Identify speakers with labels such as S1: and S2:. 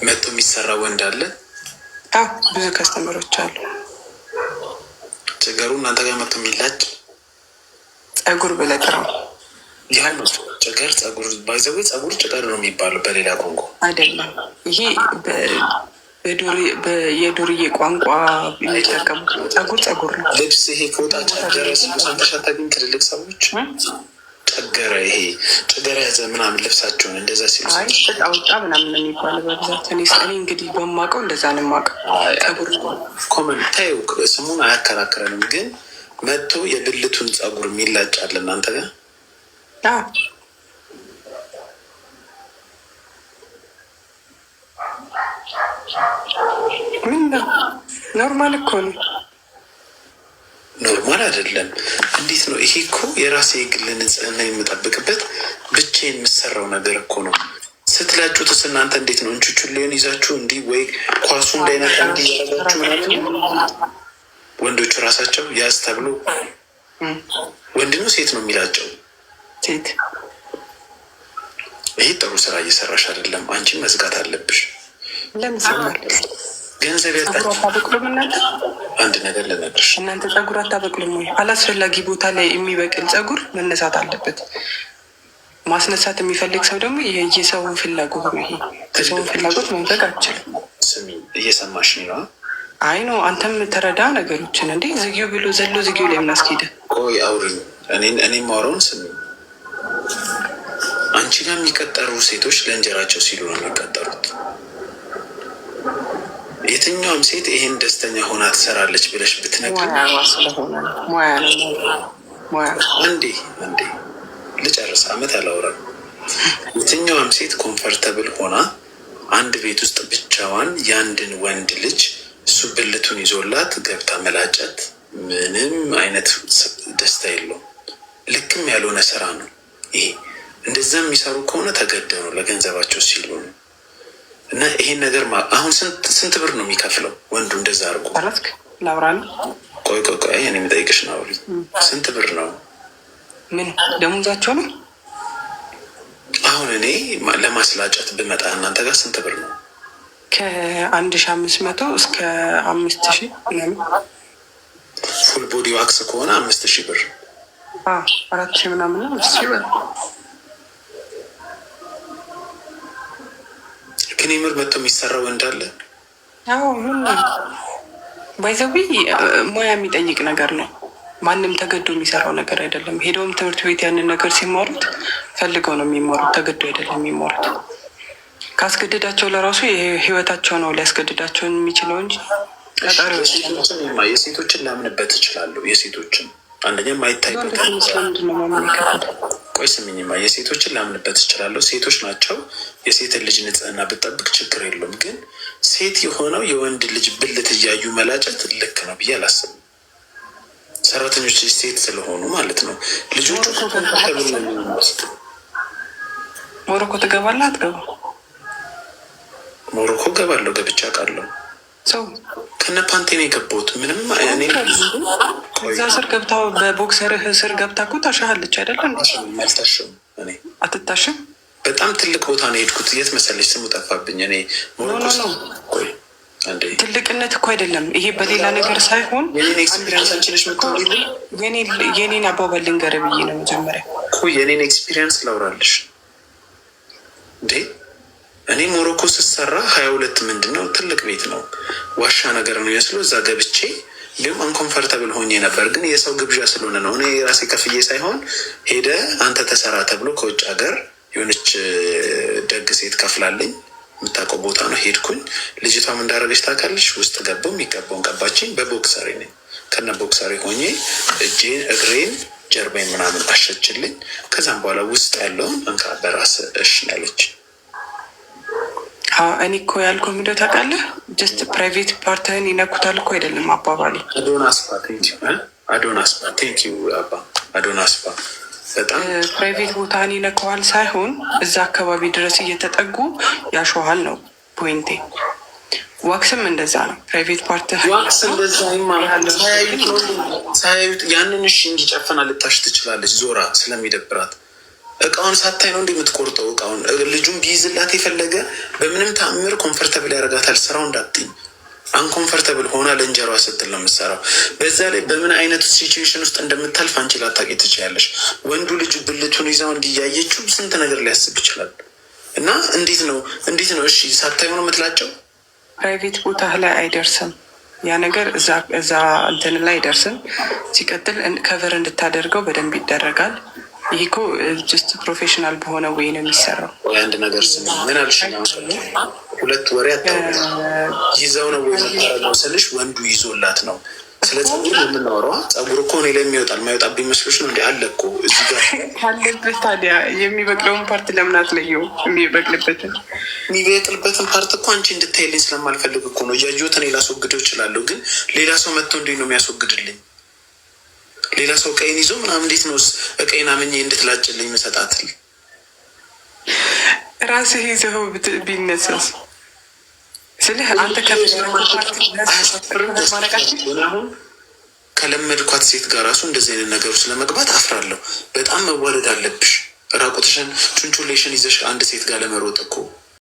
S1: መጥቶ የሚሰራ ወንድ አለ?
S2: ብዙ ከስተመሮች አሉ።
S1: ጭገሩ እናንተ ጋር መጥቶ የሚላጭ
S2: ጸጉር ብለጥረው
S1: ያ ነው ጭገር። ጸጉር ባይዘዌ ጸጉር ጭገር ነው የሚባለው በሌላ ቋንቋ
S2: አይደለም። ይሄ የዱርዬ ቋንቋ የሚጠቀሙት ጸጉር ነው።
S1: ልብስ ይሄ ፎጣ ጨገረ ሲሉ ሰምተሽ አታውቂም? ትልልቅ ሰዎች ጨገረ፣ ይሄ ጨገረ ያዘ ምናምን ልብሳቸውን እንደዛ ሲሉ
S2: አውጣ ምናምን የሚባለው በብዛት። እኔ እንግዲህ በማውቀው እንደዛ ነው የማውቀው። ጸጉር
S1: ኮመን ታዩ፣ ስሙን አያከራክረንም። ግን መጥቶ የብልቱን ጸጉር የሚላጫል እናንተ ጋር?
S2: ምን ነው ኖርማል እኮ ነው።
S1: ኖርማል አይደለም። እንዴት ነው ይሄ? እኮ የራሴ የግል ንጽህና የምጠብቅበት ብቻ የምሰራው ነገር እኮ ነው። ስትላጩትስ እናንተ እንዴት ነው? እንቹቹን ሊሆን ይዛችሁ እንዲህ ወይ ኳሱ እንዳይነካ እንዲህ ያደረጋችሁ ምናምን። ወንዶቹ ራሳቸው ያዝ ተብሎ ወንድ ነው ሴት ነው የሚላጨው?
S2: ሴት።
S1: ይሄ ጥሩ ስራ እየሰራሽ አይደለም። አንቺ መዝጋት አለብሽ።
S2: ለምን
S1: ገንዘብ ያጣችሁ
S2: አታበቅሉም? እናንተ
S1: አንድ ነገር ልነግርሽ፣
S2: እናንተ ጸጉር አታበቅሉም ወይ? አላስፈላጊ ቦታ ላይ የሚበቅል ጸጉር መነሳት አለበት። ማስነሳት የሚፈልግ ሰው ደግሞ የሰውን ፍላጎት ነው። ይሄ የሰውን ፍላጎት መንፈግ አልችልም።
S1: ስሚ፣ እየሰማሽ ነው?
S2: አይ ነው። አንተም ተረዳ ነገሮችን። እንዴ ዝጊው ብሎ ዘሎ ዝጊው ላይ ምናስኬደ?
S1: ቆይ አውሪኝ። እኔ ማውራውን ስሚ። አንቺ ጋር የሚቀጠሩ ሴቶች ለእንጀራቸው ሲሉ ነው የሚቀጠሩት። የትኛውም ሴት ይሄን ደስተኛ ሆና ትሰራለች ብለሽ ብትነግሪኝ፣ አንዴ ልጨርስ፣ አመት አላወራም። የትኛውም ሴት ኮምፈርተብል ሆና አንድ ቤት ውስጥ ብቻዋን የአንድን ወንድ ልጅ እሱ ብልቱን ይዞላት ገብታ መላጨት ምንም አይነት ደስታ የለውም። ልክም ያልሆነ ስራ ነው ይሄ። እንደዛ የሚሰሩ ከሆነ ተገደው ነው፣ ለገንዘባቸው ሲሉ ነው። እና ይሄን ነገር አሁን ስንት ብር ነው የሚከፍለው ወንዱ? እንደዛ አድርጎ
S2: ላውራ ነው።
S1: ቆይ እኔ የምጠይቅሽ ነው። ስንት ብር ነው?
S2: ምን ደሞዛቸው ነው?
S1: አሁን እኔ ለማስላጨት ብመጣ እናንተ ጋር ስንት ብር ነው?
S2: ከ1500 እስከ 5000 ምናምን።
S1: ፉል ቦዲ ዋክስ ከሆነ 5000 ብር።
S2: 4000 ምናምን ነው። 5000 ብር።
S1: ግን የምር መጥቶ የሚሰራ ወንድ አለ?
S2: ባይዘዊ ሙያ የሚጠይቅ ነገር ነው። ማንም ተገዶ የሚሰራው ነገር አይደለም። ሄደውም ትምህርት ቤት ያንን ነገር ሲማሩት ፈልገው ነው የሚማሩት፣ ተገዶ አይደለም የሚማሩት። ካስገደዳቸው ለራሱ ህይወታቸው ነው ሊያስገድዳቸው የሚችለው እንጂ
S1: የሴቶችን ላምንበት እችላለሁ። የሴቶችን አንደኛ ማይታይበት። ቆይ ስሚኝማ፣ የሴቶችን ላምንበት እችላለሁ። ሴቶች ናቸው። የሴትን ልጅ ንጽህና ብጠብቅ ችግር የለውም። ግን ሴት የሆነው የወንድ ልጅ ብልት እያዩ መላጨት ልክ ነው ብዬ አላስብም። ሰራተኞች ሴት ስለሆኑ ማለት ነው። ልጆቹ
S2: ሞሮኮ ትገባለህ አትገባ?
S1: ሞሮኮ ገባለሁ፣ ገብቻ ቃለሁ።
S2: ሰው
S1: ከነ ፓንቴን የገባሁት ምንም
S2: እዛ ስር ገብታ በቦክሰርህ ስር ገብታ እኮ ታሻሃለች አይደለም?
S1: አልታሽም። እኔ
S2: አትታሽም።
S1: በጣም ትልቅ ቦታ ነው የሄድኩት። የት መሰለች? ስሙ ጠፋብኝ። እኔ ሞሮኮ
S2: ትልቅነት እኮ አይደለም ይሄ፣ በሌላ ነገር ሳይሆን የኔን አባባል ልንገርህ ብዬ ነው። መጀመሪያ
S1: እኮ የኔን ኤክስፒሪየንስ ላውራልሽ እንዴ። እኔ ሞሮኮ ስትሰራ 22 ምንድን ነው ትልቅ ቤት ነው፣ ዋሻ ነገር ነው ይመስለው። እዛ ገብቼ እንዲሁም አንኮንፈርተብል ሆኜ ነበር። ግን የሰው ግብዣ ስለሆነ ነው፣ እኔ የራሴ ከፍዬ ሳይሆን ሄደ አንተ ተሰራ ተብሎ ከውጭ ሀገር የሆነች ደግ ሴት ከፍላለኝ የምታውቀው ቦታ ነው። ሄድኩኝ። ልጅቷም እንዳደረገች ታውቃለች። ውስጥ ገባው፣ የሚቀባውን ቀባችኝ። በቦክሰሪ ነኝ። ከነ ቦክሰሪ ሆኜ እጄን፣ እግሬን፣ ጀርባዬን ምናምን አሸችልኝ። ከዛም በኋላ ውስጥ ያለውን እንካ በራስ እሽ ያለች።
S2: እኔ እኮ ያልኩህ ምንድን ታውቃለህ? ጀስት ፕራይቬት ፓርትህን ይነኩታል እኮ አይደለም አባባሌ።
S1: አዶናስፓ ቴንኪው አባ አዶናስፓ። በጣም
S2: ፕራይቬት ቦታን ይነከዋል ሳይሆን እዛ አካባቢ ድረስ እየተጠጉ ያሸዋል ነው ፖይንቴ። ዋክስም እንደዛ ነው። ፕራይቬት ፓርት
S1: ዋክስ እንደዛ ሳያዩት ያንን እሺ እንዲጨፈና ልታሽ ትችላለች ዞራ ስለሚደብራት። እቃውን ሳታይ ነው እንደ የምትቆርጠው። እቃውን ልጁን ቢይዝላት የፈለገ በምንም ተአምር ኮንፈርተብል ያደርጋታል። ስራው እንዳትኝ አንኮንፈርተብል ሆና ለእንጀራዋ ስትል ነው የምትሰራው። በዛ ላይ በምን አይነት ሲቹዌሽን ውስጥ እንደምታልፍ አንቺ ላታውቂ ትችያለሽ። ወንዱ ልጁ ብልቱን ይዛው እንዲያየችው ስንት ነገር ሊያስብ ይችላል። እና እንዴት ነው እሺ ሳታይ ሆኖ የምትላቸው?
S2: ፕራይቬት ቦታ ላይ አይደርስም ያ ነገር እዛ እንትን ላይ አይደርስም። ሲቀጥል ከቨር እንድታደርገው በደንብ ይደረጋል። ይህ እኮ ጀስት ፕሮፌሽናል በሆነ ወይ ነው የሚሰራው።
S1: አንድ ነገር ስሚ፣ ምን አልሽ? ሁለት ወሬ ይዘው ነው ወይ የምታረገው ስልሽ ወንዱ ይዞላት ነው። ስለ ጸጉር የምናወራዋ ጸጉር እኮ እኔ ላይ የሚወጣል ማይወጣብኝ መስሎሽ ነው እንዲ አለ እኮ እዚህ ጋር
S2: ካለበት። ታዲያ የሚበቅለውን ፓርት ለምን አትለየው?
S1: የሚበቅልበትን ፓርት እኮ አንቺ እንድታይልኝ ስለማልፈልግ እኮ ነው። እያየሁት እኔ ላስወግደው እችላለሁ፣ ግን ሌላ ሰው መጥቶ እንዴት ነው የሚያስወግድልኝ? ሌላ ሰው ቀይን ይዞ ምናምን እንዴት ነው ቀይን አምኜ እንድትላጭልኝ መሰጣትል?
S2: ራስህ ይዘው ቢነሳስ ስልህ አንተ
S1: አሁን ከለመድኳት ሴት ጋር ራሱ እንደዚህ አይነት ነገር ውስጥ ለመግባት አፍራለሁ። በጣም መወረድ አለብሽ። ራቁትሽን ቹንቹሌሽን ይዘሽ አንድ ሴት ጋር ለመሮጥ እኮ